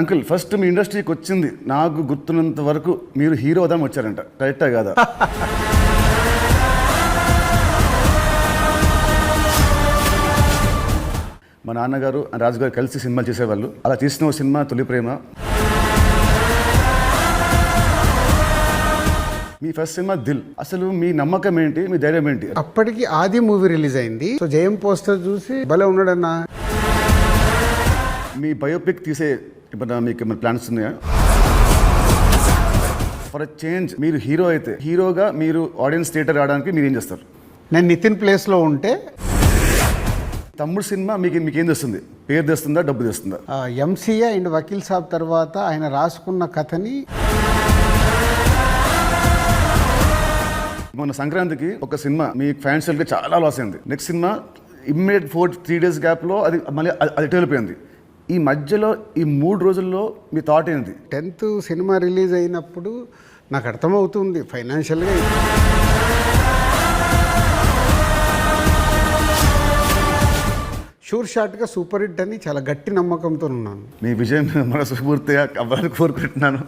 Uncle first మీ ఇండస్ట్రీకి వచ్చింది నాకు గుర్తున్నంత వరకు మీరు హీరో అవుదామని వచ్చారంట, కరెక్టా కాదా? మా నాన్నగారు రాజుగారు కలిసి సినిమాలు చేసేవాళ్ళు. అలా తీసిన ఒక సినిమా తొలి ప్రేమ. మీ ఫస్ట్ సినిమా దిల్. అసలు మీ నమ్మకం ఏంటి, మీ ధైర్యం ఏంటి? అప్పటికి ఆది మూవీ రిలీజ్ అయింది. సో జయం పోస్టర్ చూసి భలే ఉన్నాడన్నా. మీ బయోపిక్ తీసే ఇప్పుడు మీకు ఏమైనా ప్లాన్స్ ఉన్నాయా? ఫర్ చేంజ్ మీరు హీరో అయితే హీరోగా మీరు ఆడియన్స్ థియేటర్ రావడానికి మీరు ఏం చేస్తారు? నేను నితిన్ ప్లేస్లో ఉంటే తమ్ముడు సినిమా మీకేం తెస్తుంది? పేరు తెస్తుందా, డబ్బు తెస్తుందా? ఎంసీఏ అండ్ వకీల్ సాబ్ తర్వాత ఆయన రాసుకున్న కథని మొన్న సంక్రాంతికి ఒక సినిమా మీ ఫ్యాన్స్ కి చాలా లాస్ అయింది. నెక్స్ట్ సినిమా ఇమ్మీడియట్ 3 days గ్యాప్లో అది మళ్ళీ అది వెళ్ళిపోయింది. ఈ మధ్యలో ఈ 3 రోజుల్లో మీ థాట్ ఏంటి? 10th సినిమా రిలీజ్ అయినప్పుడు నాకు అర్థమవుతుంది ఫైనాన్షియల్గా షూర్ షాట్గా సూపర్ హిట్ అని చాలా గట్టి నమ్మకంతో ఉన్నాను. మీ విజయం మనస్ఫూర్తిగా అవ్వాలని కోరుకుంటున్నాను.